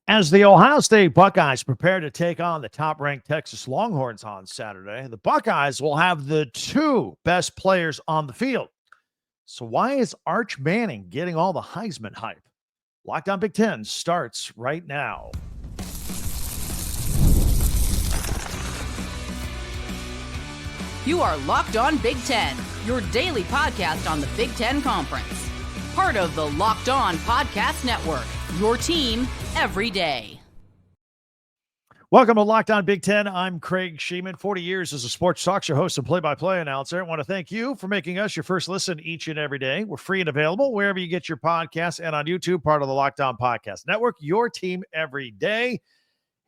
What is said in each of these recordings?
As the Ohio State Buckeyes prepare to take on the top-ranked Texas Longhorns on Saturday, the Buckeyes will have the two best players on the field. So why is Arch Manning getting all the Heisman hype? Locked On Big Ten starts right now. You are Locked On Big Ten, your daily podcast on the Big Ten Conference. Part of the Locked On Podcast Network, your team every day. Welcome to Locked On Big Ten. I'm Craig Sheeman, 40 years as a sports talk show host and play-by-play announcer. I want to thank you for making us your first listen each and every day. We're free and available wherever you get your podcasts and on YouTube, part of the Locked On Podcast Network, your team every day.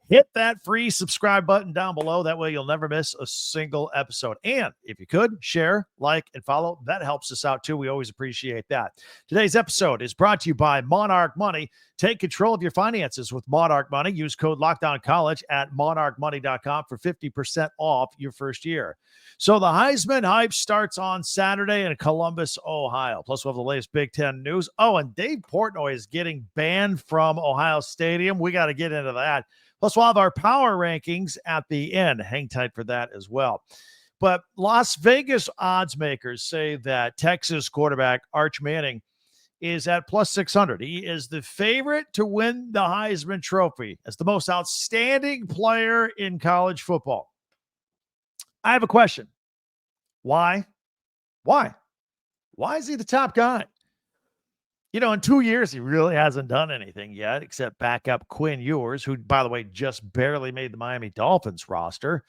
Hit that free subscribe button down below. That way you'll never miss a single episode. And if you could, share, like, and follow. That helps us out too. We always appreciate that. Today's episode is brought to you by Monarch Money. Take control of your finances with Monarch Money. Use code LOCKDOWNCollege at monarchmoney.com for 50% off your first year. So the Heisman hype starts on Saturday in Columbus, Ohio. Plus, we'll have the latest Big Ten news. Oh, and Dave Portnoy is getting banned from Ohio Stadium. We got to get into that. Plus, we'll have our power rankings at the end. Hang tight for that as well. But Las Vegas odds makers say that Texas quarterback Arch Manning is at plus 600. He is the favorite to win the Heisman Trophy as the most outstanding player in college football. I have a question. Why? Why is he the top guy? You know, in 2 years, he really hasn't done anything yet except back up Quinn Ewers, who, by the way, just barely made the Miami Dolphins roster.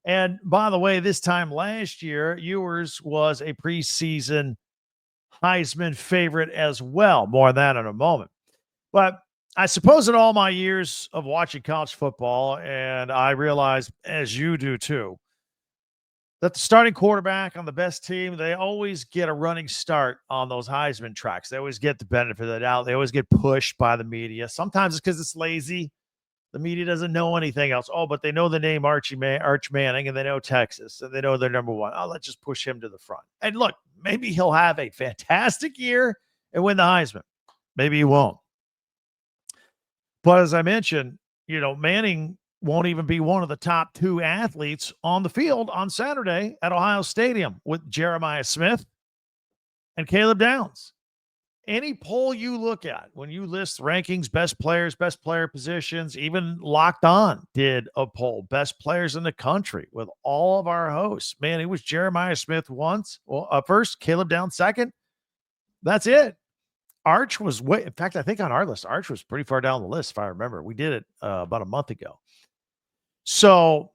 And by the way, this time last year, Ewers was a preseason Heisman favorite as well. More on that in a moment. But I suppose in all my years of watching college football, and I realize, as you do too, that the starting quarterback on the best team, they always get a running start on those Heisman tracks. They always get the benefit of the doubt. They always get pushed by the media. Sometimes it's because it's lazy. The media doesn't know anything else. Oh, but they know the name Arch Manning, and they know Texas, and they know they're number one. Oh, let's just push him to the front. And look, maybe he'll have a fantastic year and win the Heisman. Maybe he won't. But as I mentioned, you know, Manning won't even be one of the top two athletes on the field on Saturday at Ohio Stadium with Jeremiah Smith and Caleb Downs. Any poll you look at, when you list rankings, best players, best player positions, even Locked On did a poll, best players in the country with all of our hosts. Man, it was Jeremiah Smith first, Caleb Downs second. That's it. Arch was in fact, I think on our list, Arch was pretty far down the list, if I remember. We did it about a month ago. So,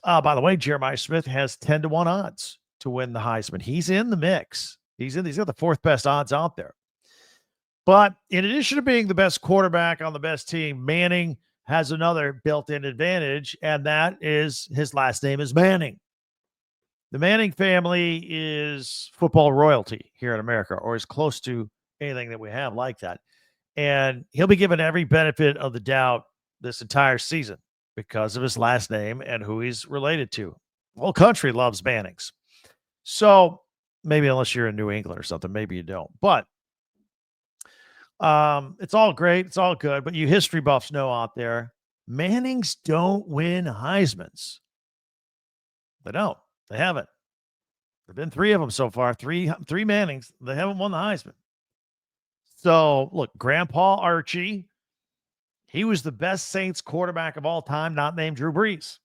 by the way, Jeremiah Smith has 10-1 odds to win the Heisman. He's in the mix. He's got the fourth best odds out there. But in addition to being the best quarterback on the best team, Manning has another built-in advantage, and that is his last name is Manning. The Manning family is football royalty here in America, or as close to anything that we have like that. And he'll be given every benefit of the doubt this entire season because of his last name and who he's related to. The whole country loves Mannings. So maybe unless you're in New England or something, maybe you don't. But it's all great. It's all good. But you history buffs know out there, Mannings don't win Heismans. They don't. They haven't. There have been three of them so far. Three Mannings. They haven't won the Heisman. So, look, Grandpa Archie, he was the best Saints quarterback of all time, not named Drew Brees.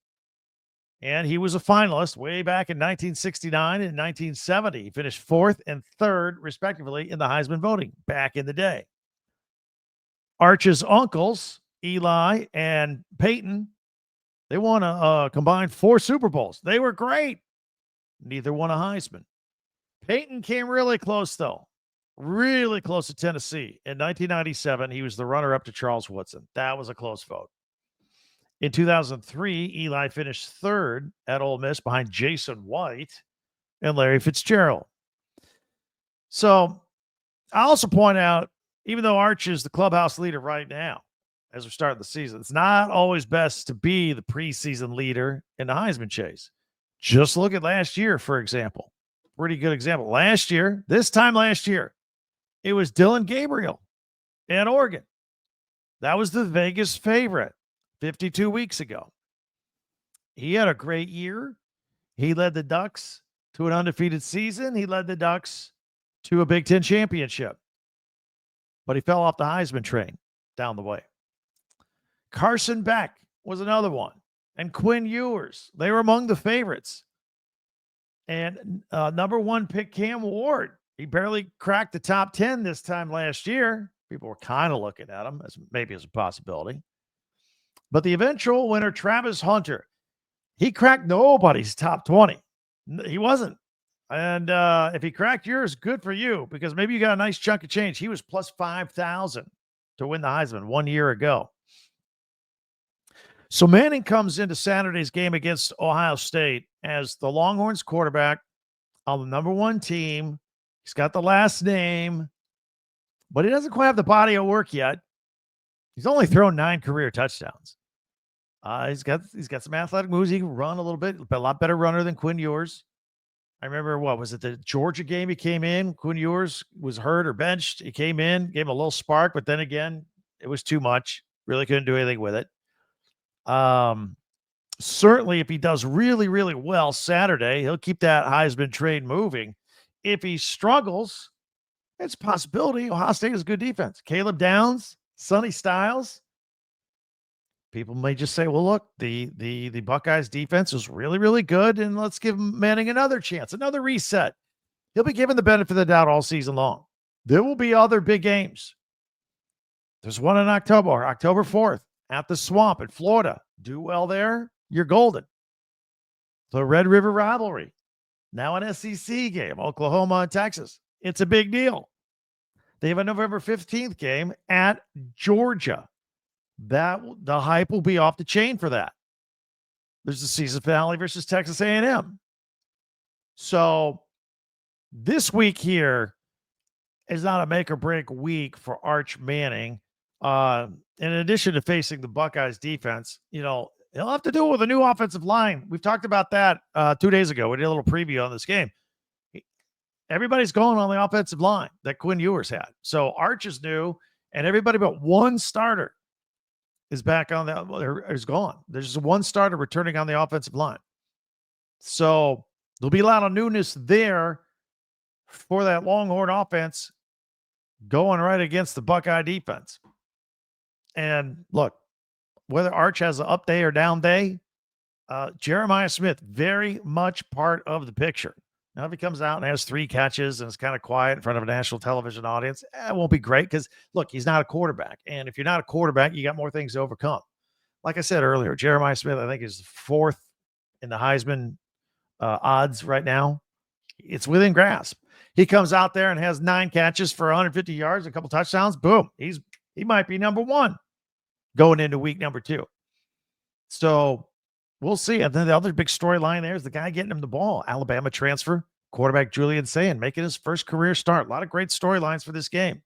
And he was a finalist way back in 1969 and 1970. He finished fourth and third, respectively, in the Heisman voting back in the day. Arch's uncles, Eli and Peyton, they won a combined 4 Super Bowls. They were great. Neither won a Heisman. Peyton came really close, though. Really close to Tennessee. In 1997, he was the runner-up to Charles Woodson. That was a close vote. In 2003, Eli finished third at Ole Miss behind Jason White and Larry Fitzgerald. So I also point out, even though Arch is the clubhouse leader right now, as we're starting the season, it's not always best to be the preseason leader in the Heisman chase. Just look at last year, for example. Pretty good example. This time last year, it was Dylan Gabriel at Oregon. That was the Vegas favorite 52 weeks ago. He had a great year. He led the Ducks to an undefeated season. He led the Ducks to a Big Ten championship. But he fell off the Heisman train down the way. Carson Beck was another one. And Quinn Ewers. They were among the favorites. And number one pick Cam Ward. He barely cracked the top 10 this time last year. People were kind of looking at him as maybe as a possibility. But the eventual winner, Travis Hunter, he cracked nobody's top 20. He wasn't. And if he cracked yours, good for you, because maybe you got a nice chunk of change. He was plus 5,000 to win the Heisman 1 year ago. So Manning comes into Saturday's game against Ohio State as the Longhorns quarterback on the number one team. He's got the last name, but he doesn't quite have the body of work yet. He's only thrown 9 career touchdowns. He's got some athletic moves. He can run a little bit, a lot better runner than Quinn Ewers. I remember, what was it, the Georgia game he came in? Quinn Ewers was hurt or benched. He came in, gave him a little spark, but then again, it was too much. Really couldn't do anything with it. Certainly, if he does really, really well Saturday, he'll keep that Heisman train moving. If he struggles, it's a possibility. Ohio State is a good defense. Caleb Downs, Sonny Styles. People may just say, well, look, the Buckeyes defense is really, really good, and let's give Manning another chance, another reset. He'll be given the benefit of the doubt all season long. There will be other big games. There's one in October 4th at the Swamp in Florida. Do well there, you're golden. The Red River rivalry, now an SEC game, Oklahoma and Texas. It's a big deal. They have a November 15th game at Georgia. That the hype will be off the chain for that. There's the season finale versus Texas A&M. So this week here is not a make or break week for Arch Manning. In addition to facing the Buckeyes defense, he'll have to do it with a new offensive line. We've talked about that 2 days ago. We did a little preview on this game. Everybody's going on the offensive line that Quinn Ewers had. So Arch is new, and everybody but one starter is back on that, is gone. There's just one starter returning on the offensive line. So there'll be a lot of newness there for that Longhorn offense going right against the Buckeye defense. And look, whether Arch has an up day or down day, Jeremiah Smith, very much part of the picture. Now, if he comes out and has 3 catches and is kind of quiet in front of a national television audience, it won't be great because, look, he's not a quarterback. And if you're not a quarterback, you got more things to overcome. Like I said earlier, Jeremiah Smith, I think, is 4th in the Heisman odds right now. It's within grasp. He comes out there and has 9 catches for 150 yards, a couple touchdowns. Boom. He might be number 1 going into week number 2. So we'll see. And then the other big storyline there is the guy getting him the ball. Alabama transfer, quarterback Julian Sayin making his first career start. A lot of great storylines for this game.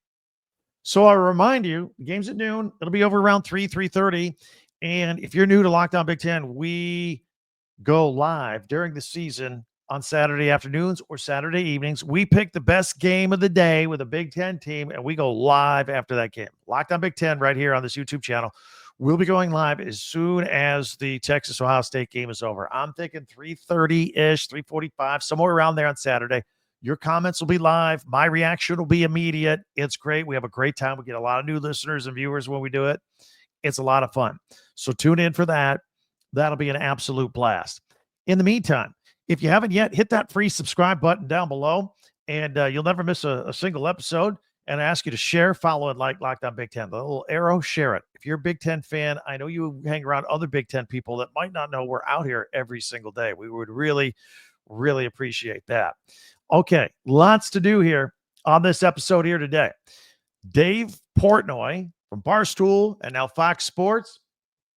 So I remind you, the game's at noon. It'll be over around 3:30. And if you're new to Locked On Big Ten, we go live during the season on Saturday afternoons or Saturday evenings. We pick the best game of the day with a Big Ten team, and we go live after that game. Locked On Big Ten right here on this YouTube channel. We'll be going live as soon as the Texas-Ohio State game is over. I'm thinking 3:30-ish, 3:45, somewhere around there on Saturday. Your comments will be live. My reaction will be immediate. It's great. We have a great time. We get a lot of new listeners and viewers when we do it. It's a lot of fun. So tune in for that. That'll be an absolute blast. In the meantime, if you haven't yet, hit that free subscribe button down below, and you'll never miss a single episode. And I ask you to share, follow, and like Locked On Big Ten. The little arrow, share it. If you're a Big Ten fan, I know you hang around other Big Ten people that might not know we're out here every single day. We would really, really appreciate that. Okay, lots to do here on this episode here today. Dave Portnoy from Barstool and now Fox Sports,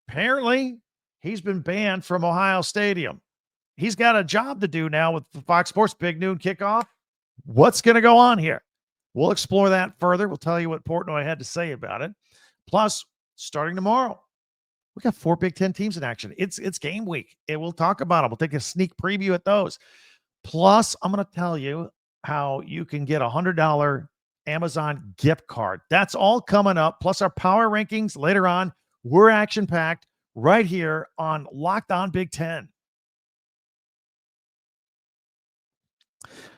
apparently he's been banned from Ohio Stadium. He's got a job to do now with Fox Sports, big noon kickoff. What's going to go on here? We'll explore that further. We'll tell you what Portnoy had to say about it. Plus, starting tomorrow, we got 4 Big Ten teams in action. It's game week, and we'll talk about them. We'll take a sneak preview at those. Plus, I'm going to tell you how you can get a $100 Amazon gift card. That's all coming up, plus our power rankings later on. We're action-packed right here on Locked On Big Ten.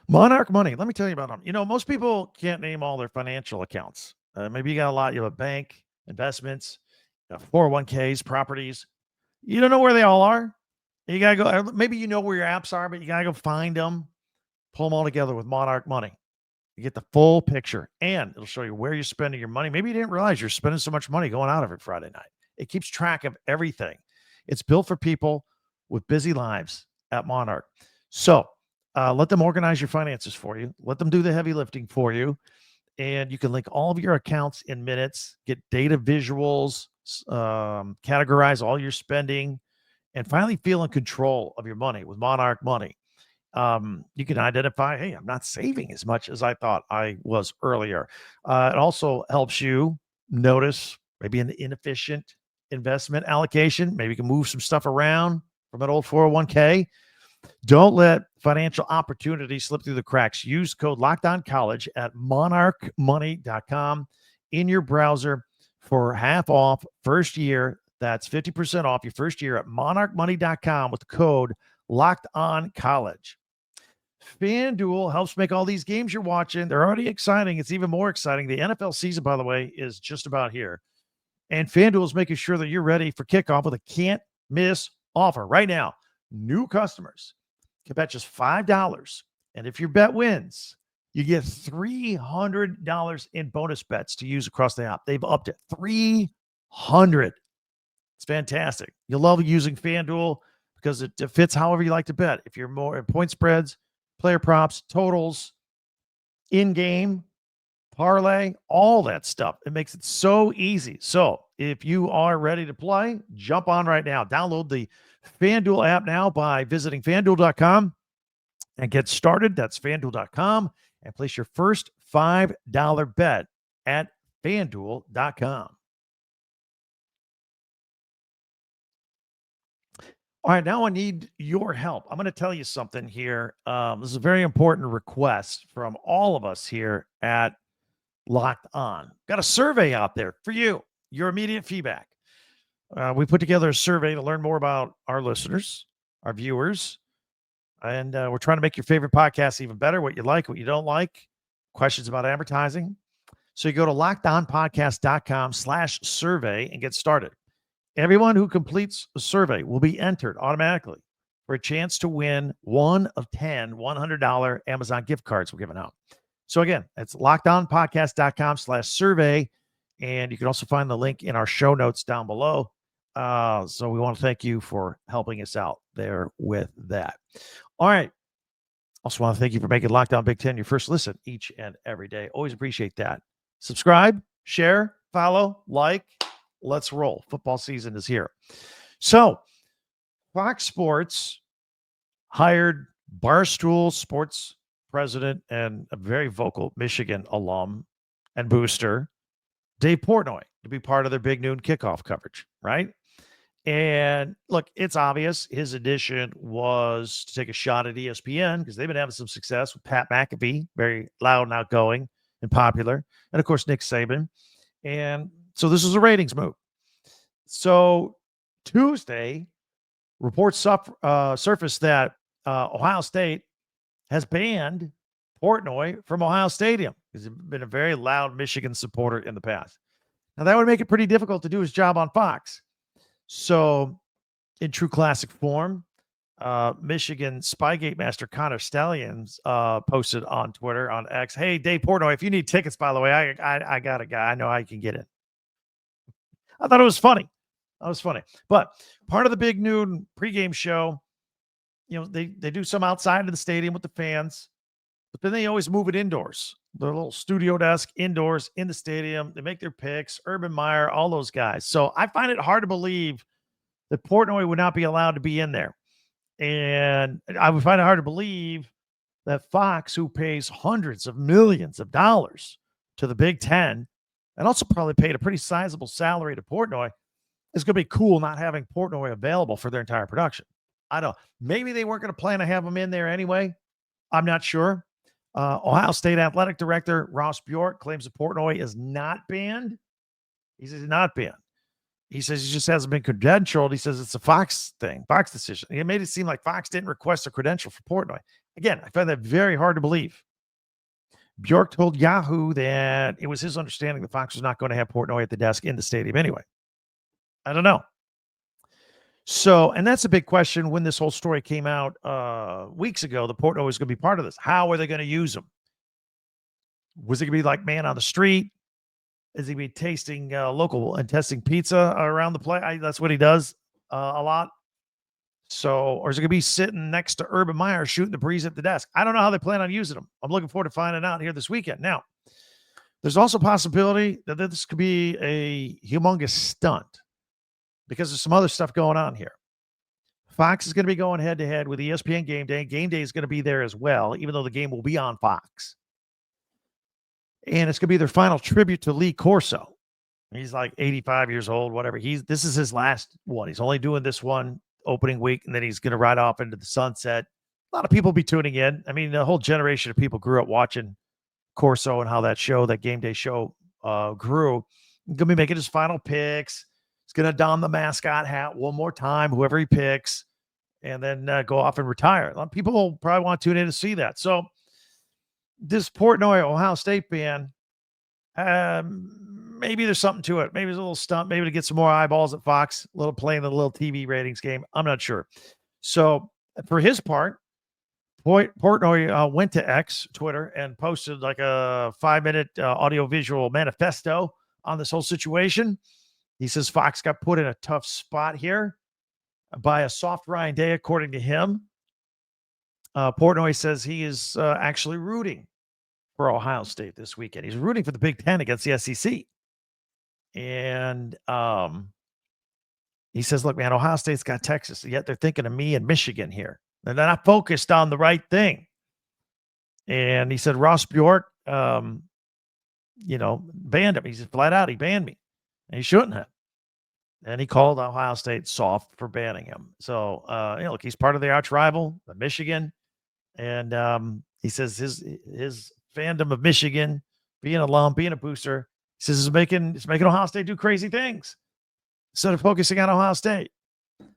Monarch Money. Let me tell you about them. You know, most people can't name all their financial accounts. Maybe you got a lot. You have a bank, investments, 401ks, properties. You don't know where they all are. You got to go. Maybe you know where your apps are, but you got to go find them, pull them all together with Monarch Money. You get the full picture, and it'll show you where you're spending your money. Maybe you didn't realize you're spending so much money going out every Friday night. It keeps track of everything. It's built for people with busy lives at Monarch. So let them organize your finances for you. Let them do the heavy lifting for you. And you can link all of your accounts in minutes, get data visuals, categorize all your spending, and finally feel in control of your money with Monarch Money. You can identify, hey, I'm not saving as much as I thought I was earlier. It also helps you notice maybe an inefficient investment allocation. Maybe you can move some stuff around from an old 401k. Don't let financial opportunities slip through the cracks. Use code LOCKEDONCollege at monarchmoney.com in your browser for half off first year. That's 50% off your first year at monarchmoney.com with the code LOCKEDONCollege. FanDuel helps make all these games you're watching. They're already exciting. It's even more exciting. The NFL season, by the way, is just about here. And FanDuel is making sure that you're ready for kickoff with a can't-miss offer. Right now, new customers can bet just $5. And if your bet wins, you get $300 in bonus bets to use across the app. They've upped it. $300. It's fantastic. You'll love using FanDuel because it fits however you like to bet. If you're more in point spreads, player props, totals, in-game, parlay, all that stuff. It makes it so easy. So if you are ready to play, jump on right now. Download the FanDuel app now by visiting FanDuel.com and get started. That's FanDuel.com and place your first $5 bet at FanDuel.com. All right, now I need your help. I'm going to tell you something here. This is a very important request from all of us here at Locked On. Got a survey out there for you, your immediate feedback. We put together a survey to learn more about our listeners, our viewers, and we're trying to make your favorite podcast even better, what you like, what you don't like, questions about advertising. So you go to lockedonpodcast.com/survey and get started. Everyone who completes the survey will be entered automatically for a chance to win one of 10 $100 Amazon gift cards we're giving out. So again, it's lockedonpodcast.com/survey. And you can also find the link in our show notes down below. So we want to thank you for helping us out there with that. All right. Also want to thank you for making Locked On Big Ten your first listen each and every day. Always appreciate that. Subscribe, share, follow, like. Let's roll. Football season is here. So Fox Sports hired Barstool Sports president and a very vocal Michigan alum and booster, Dave Portnoy, to be part of their big noon kickoff coverage, right? And look, it's obvious his addition was to take a shot at ESPN because they've been having some success with Pat McAfee, very loud and outgoing and popular, and of course, Nick Saban. And so this is a ratings move. So Tuesday, reports surfaced that Ohio State has banned Portnoy from Ohio Stadium. He's been a very loud Michigan supporter in the past. Now, that would make it pretty difficult to do his job on Fox. So in true classic form, Michigan Spygate master Connor Stallions posted on Twitter, on X, hey, Dave Portnoy, if you need tickets, by the way, I got a guy. I know I can get in. I thought it was funny. But part of the big noon pregame show, you know, they do some outside of the stadium with the fans, but then they always move it indoors. The little studio desk indoors in the stadium. They make their picks, Urban Meyer, all those guys. So I find it hard to believe that Portnoy would not be allowed to be in there. And I would find it hard to believe that Fox, who pays hundreds of millions of dollars to the Big Ten, and also probably paid a pretty sizable salary to Portnoy, is going to be cool not having Portnoy available for their entire production. I don't know. Maybe they weren't going to plan to have him in there anyway. I'm not sure. Ohio State Athletic Director Ross Bjork claims that Portnoy is not banned. He says he's not banned. He says he just hasn't been credentialed. He says it's a Fox thing, Fox decision. He made it seem like Fox didn't request a credential for Portnoy. Again, I find that very hard to believe. Bjork told Yahoo that it was his understanding that Fox was not going to have Portnoy at the desk in the stadium anyway. I don't know. So, and that's a big question when this whole story came out weeks ago, the Portnoy was going to be part of this. How are they going to use him? Was it going to be like man on the street? Is he going to be tasting local and testing pizza around the play? That's what he does a lot. So, or is it going to be sitting next to Urban Meyer shooting the breeze at the desk? I don't know how they plan on using him. I'm looking forward to finding out here this weekend. Now, there's also a possibility that this could be a humongous stunt because there's some other stuff going on here. Fox is going to be going head-to-head with ESPN GameDay. GameDay is going to be there as well, even though the game will be on Fox. And it's going to be their final tribute to Lee Corso. He's like 85 years old, whatever. This is his last one. He's only doing this one opening week, and then he's going to ride off into the sunset. A lot of people will be tuning in. I mean, the whole generation of people grew up watching Corso and how that GameDay show grew. He's going to be making his final picks. He's going to don the mascot hat one more time, whoever he picks, and then go off and retire. A lot of people will probably want to tune in to see that. So this Portnoy Ohio State ban, maybe there's something to it. Maybe it's a little stunt, maybe to get some more eyeballs at Fox, a little playing the little TV ratings game. I'm not sure. So for his part, Portnoy went to X, Twitter, and posted like a 5-minute audio-visual manifesto on this whole situation. He says Fox got put in a tough spot here by a soft Ryan Day, according to him. Portnoy says he is actually rooting for Ohio State this weekend. He's rooting for the Big Ten against the SEC. And he says, look, man, Ohio State's got Texas, yet they're thinking of me and Michigan here. And they're not focused on the right thing. And he said, Ross Bjork, banned him. He said, flat out, he banned me. And he shouldn't have. And he called Ohio State soft for banning him. So, look, he's part of the arch rival, Michigan. And he says his fandom of Michigan, being an alum, being a booster, he says it's making Ohio State do crazy things instead of focusing on Ohio State.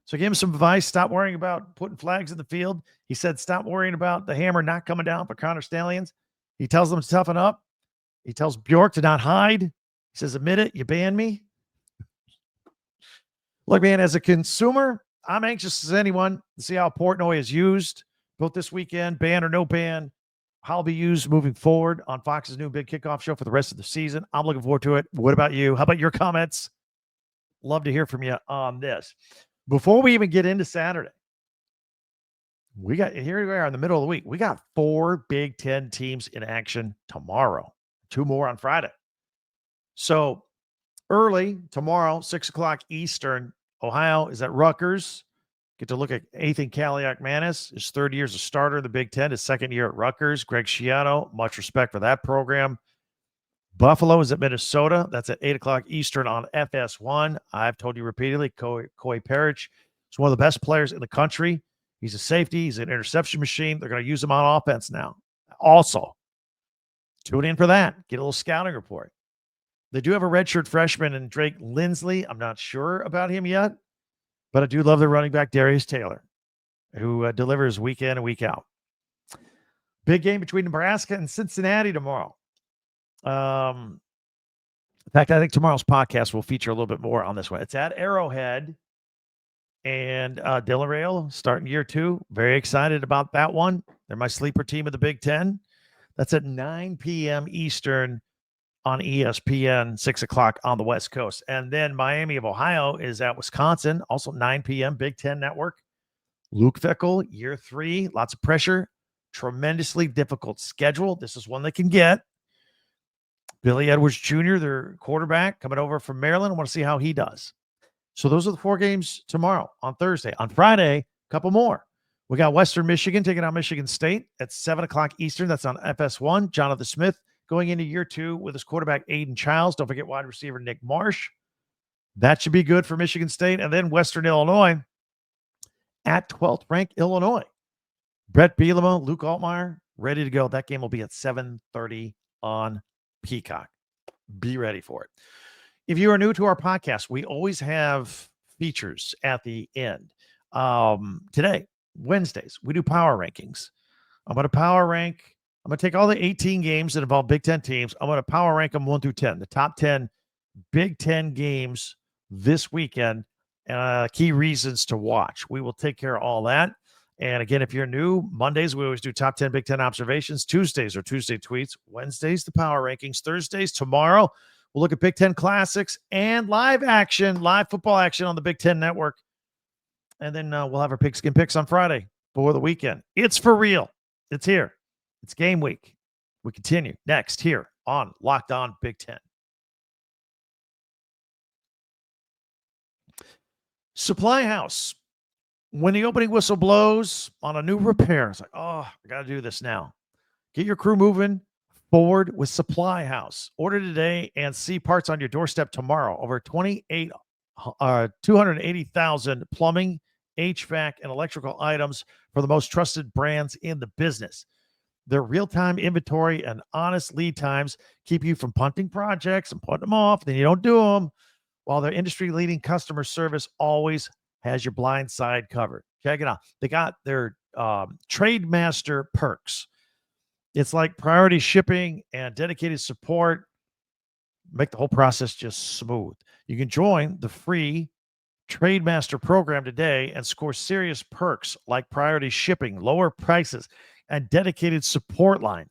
So give him some advice. Stop worrying about putting flags in the field. He said, stop worrying about the hammer not coming down for Connor Stallions. He tells them to toughen up. He tells Bjork to not hide. He says, admit it, you banned me. Look, man, as a consumer, I'm anxious as anyone to see how Portnoy is used both this weekend, ban or no ban, how it'll be used moving forward on Fox's new big kickoff show for the rest of the season. I'm looking forward to it. What about you? How about your comments? Love to hear from you on this. Before we even get into Saturday, here we are in the middle of the week. We got 4 Big Ten teams in action tomorrow, 2 more on Friday. So early tomorrow, 6 o'clock Eastern, Ohio is at Rutgers. Get to look at Ethan Kaliak-Manis, his 3rd year as a starter in the Big Ten, his 2nd year at Rutgers. Greg Schiano, much respect for that program. Buffalo is at Minnesota. That's at 8 o'clock Eastern on FS1. I've told you repeatedly, Coy Parrish is one of the best players in the country. He's a safety. He's an interception machine. They're going to use him on offense now. Also, tune in for that. Get a little scouting report. They do have a redshirt freshman in Drake Lindsley. I'm not sure about him yet, but I do love the running back Darius Taylor, who delivers week in and week out. Big game between Nebraska and Cincinnati tomorrow. In fact, I think tomorrow's podcast will feature a little bit more on this one. It's at Arrowhead, and Dylan Rail starting year 2. Very excited about that one. They're my sleeper team of the Big Ten. That's at 9 p.m. Eastern on ESPN, 6 o'clock on the West Coast. And then Miami of Ohio is at Wisconsin, also 9 p.m. Big Ten Network. Luke Fickell, year 3, lots of pressure, tremendously difficult schedule. This is one they can get. Billy Edwards Jr., their quarterback, coming over from Maryland. I want to see how he does. So those are the 4 games tomorrow on Thursday. On Friday, a couple more. We got Western Michigan taking on Michigan State at 7 o'clock Eastern. That's on FS1. Jonathan Smith going into year 2 with his quarterback, Aiden Childs. Don't forget wide receiver Nick Marsh. That should be good for Michigan State. And then Western Illinois at 12th ranked Illinois. Brett Bielema, Luke Altmaier, ready to go. That game will be at 7:30 on Peacock. Be ready for it. If you are new to our podcast, we always have features at the end. Today, Wednesdays, we do power rankings. I'm going to take all the 18 games that involve Big Ten teams. I'm going to power rank them 1 through 10, the top 10 Big Ten games this weekend, key reasons to watch. We will take care of all that. And again, if you're new, Mondays, we always do top 10 Big Ten observations. Tuesdays are Tuesday tweets. Wednesdays, the power rankings. Thursdays, tomorrow, we'll look at Big Ten classics and live football action on the Big Ten Network. And then we'll have our pigskin picks on Friday for the weekend. It's for real. It's here. It's game week. We continue next here on Locked On Big Ten. SupplyHouse. When the opening whistle blows on a new repair, it's like, oh, I got to do this now. Get your crew moving forward with SupplyHouse. Order today and see parts on your doorstep tomorrow. Over 280,000 plumbing, HVAC, and electrical items for the most trusted brands in the business. Their real-time inventory and honest lead times keep you from punting projects and putting them off. Then you don't do them, while their industry-leading customer service always has your blind side covered. Check it out. They got their Trade Master perks. It's like priority shipping and dedicated support. Make the whole process just smooth. You can join the free Trade Master program today and score serious perks like priority shipping, lower prices, and dedicated support line.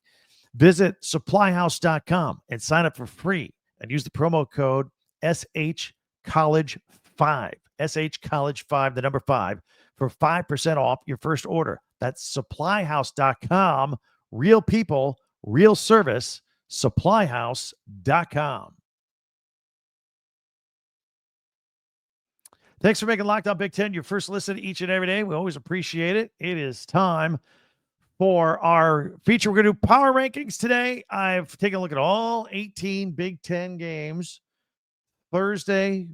Visit supplyhouse.com and sign up for free and use the promo code SHCollege5, SHCollege5, the number 5, for 5% off your first order. That's supplyhouse.com. Real people, real service, supplyhouse.com. Thanks for making Locked On Big Ten your first listen each and every day. We always appreciate it. It is time for our feature. We're going to do power rankings today. I've taken a look at all 18 Big Ten games, Thursday,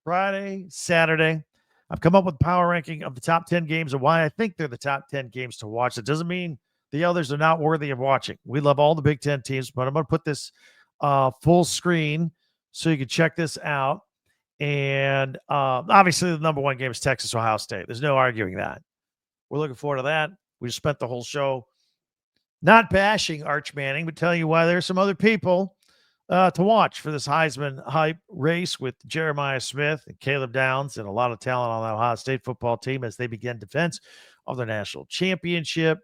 Friday, Saturday. I've come up with power ranking of the top 10 games and why I think they're the top 10 games to watch. It doesn't mean the others are not worthy of watching. We love all the Big Ten teams, but I'm going to put this full screen so you can check this out. And obviously the number one game is Texas, Ohio State. There's no arguing that. We're looking forward to that. We just spent the whole show not bashing Arch Manning, but telling you why there's some other people to watch for this Heisman hype race with Jeremiah Smith and Caleb Downs and a lot of talent on that Ohio State football team as they begin defense of the national championship.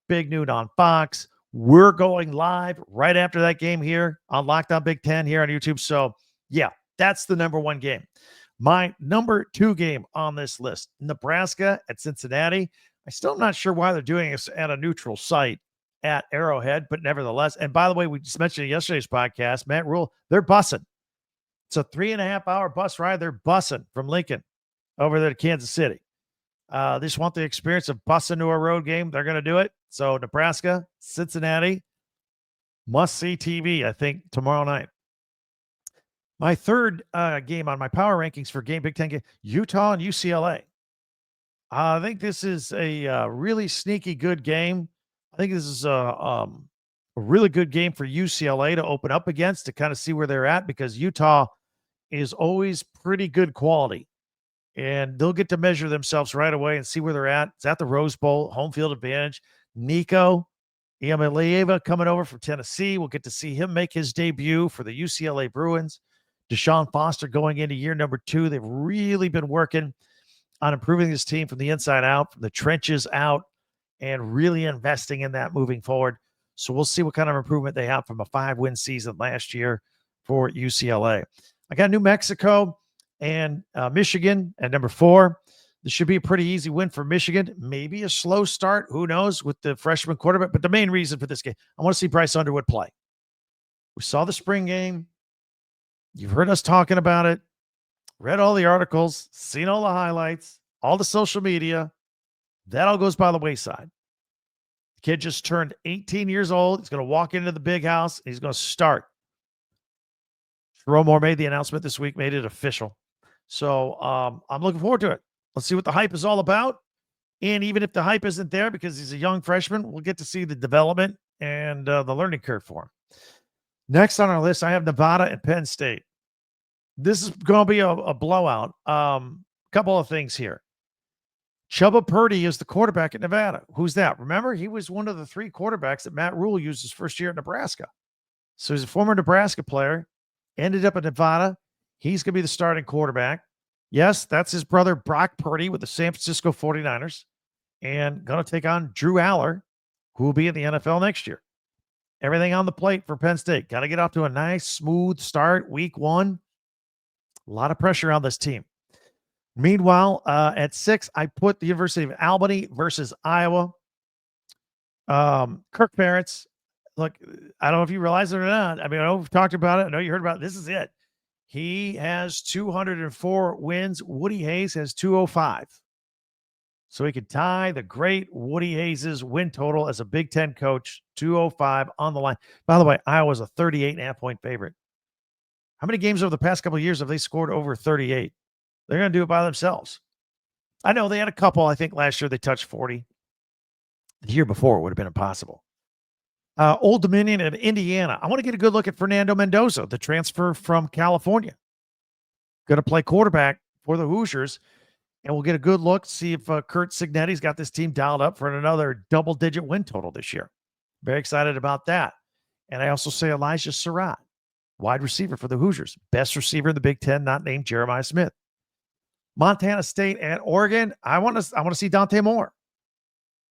Big noon on Fox. We're going live right after that game here on Locked On Big Ten here on YouTube. So, yeah, that's the number one game. My number two game on this list, Nebraska at Cincinnati. I still am not sure why they're doing this at a neutral site at Arrowhead, but nevertheless. And by the way, we just mentioned in yesterday's podcast, Matt Rule, they're bussing. It's a 3.5-hour bus ride. They're bussing from Lincoln over there to Kansas City. They just want the experience of bussing to a road game. They're going to do it. So Nebraska, Cincinnati, must-see TV, I think, tomorrow night. My third game on my power rankings for Big Ten game, Utah and UCLA. I think this is a really sneaky good game. I think this is a really good game for UCLA to open up against to kind of see where they're at, because Utah is always pretty good quality. And they'll get to measure themselves right away and see where they're at. It's at the Rose Bowl, home field advantage. Nico Iamaleava coming over from Tennessee. We'll get to see him make his debut for the UCLA Bruins. Deshaun Foster going into year number 2. They've really been working on improving this team from the inside out, from the trenches out, and really investing in that moving forward. So we'll see what kind of improvement they have from a 5-win season last year for UCLA. I got New Mexico and Michigan at number 4. This should be a pretty easy win for Michigan. Maybe a slow start. Who knows with the freshman quarterback. But the main reason for this game, I want to see Bryce Underwood play. We saw the spring game. You've heard us talking about it. Read all the articles. Seen all the highlights. All the social media. That all goes by the wayside. The kid just turned 18 years old. He's going to walk into the big house. And he's going to start. Jerome Moore made the announcement this week, made it official. So I'm looking forward to it. Let's see what the hype is all about. And even if the hype isn't there because he's a young freshman, we'll get to see the development and the learning curve for him. Next on our list, I have Nevada and Penn State. This is going to be a blowout. Couple of things here. Chubba Purdy is the quarterback at Nevada. Who's that? Remember, he was one of the 3 quarterbacks that Matt Rule used his first year at Nebraska. So he's a former Nebraska player, ended up at Nevada. He's going to be the starting quarterback. Yes, that's his brother, Brock Purdy, with the San Francisco 49ers, and going to take on Drew Aller, who will be in the NFL next year. Everything on the plate for Penn State. Got to get off to a nice, smooth start, week 1. A lot of pressure on this team. Meanwhile, at 6, I put the University of Albany versus Iowa. Kirk Ferentz, look, I don't know if you realize it or not. I mean, I know we've talked about it. I know you heard about it. This is it. He has 204 wins. Woody Hayes has 205. So he could tie the great Woody Hayes' win total as a Big Ten coach, 205 on the line. By the way, Iowa's a 38.5-point favorite. How many games over the past couple of years have they scored over 38? They're going to do it by themselves. I know they had a couple. I think last year they touched 40. The year before it would have been impossible. Old Dominion and Indiana. I want to get a good look at Fernando Mendoza, the transfer from California. Going to play quarterback for the Hoosiers. And we'll get a good look, see if Kurt Cignetti's got this team dialed up for another double-digit win total this year. Very excited about that. And I also say Elijah Surratt, wide receiver for the Hoosiers. Best receiver in the Big Ten, not named Jeremiah Smith. Montana State and Oregon. I want to see Dante Moore.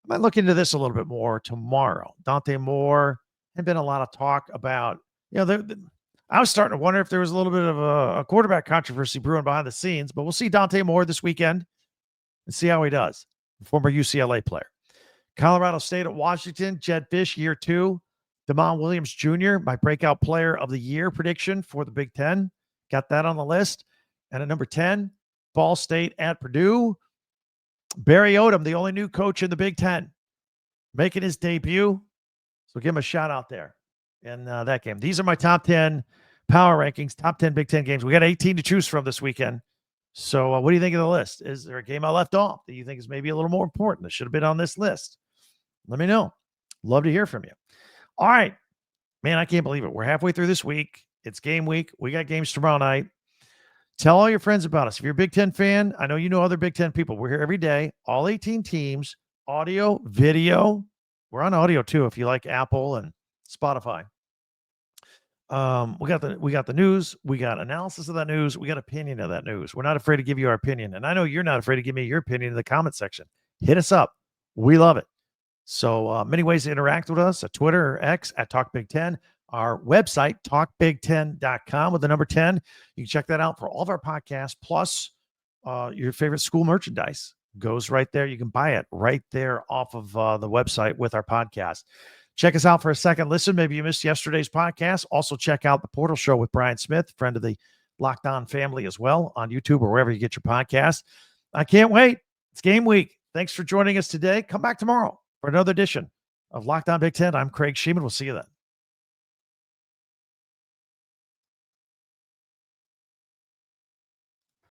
I might look into this a little bit more tomorrow. Dante Moore had been a lot of talk about, I was starting to wonder if there was a little bit of a quarterback controversy brewing behind the scenes, but we'll see Dante Moore this weekend and see how he does. Former UCLA player. Colorado State at Washington, Jed Fish, year 2. Damon Williams Jr., my breakout player of the year prediction for the Big Ten. Got that on the list. And at number 10, Ball State at Purdue. Barry Odom, the only new coach in the Big Ten, making his debut. So give him a shout out there in that game. These are my top 10 power rankings, top 10 Big Ten games. We got 18 to choose from this weekend. So what do you think of the list? Is there a game I left off that you think is maybe a little more important that should have been on this list? Let me know. Love to hear from you. All right. Man, I can't believe it. We're halfway through this week. It's game week. We got games tomorrow night. Tell all your friends about us. If you're a Big Ten fan, I know you know other Big Ten people. We're here every day, all 18 teams, audio, video. We're on audio too if you like Apple and Spotify. We got the news. We got analysis of that news. We got opinion of that news. We're not afraid to give you our opinion. And I know you're not afraid to give me your opinion in the comment section. Hit us up. We love it. So many ways to interact with us at Twitter or X at Talk Big Ten. Our website, talkbig10.com with the number 10. You can check that out for all of our podcasts, plus your favorite school merchandise goes right there. You can buy it right there off of the website with our podcast. Check us out for a second listen. Maybe you missed yesterday's podcast. Also check out The Portal Show with Brian Smith, friend of the Locked On family as well, on YouTube or wherever you get your podcast. I can't wait. It's game week. Thanks for joining us today. Come back tomorrow for another edition of Locked On Big Ten. I'm Craig Sheeman. We'll see you then.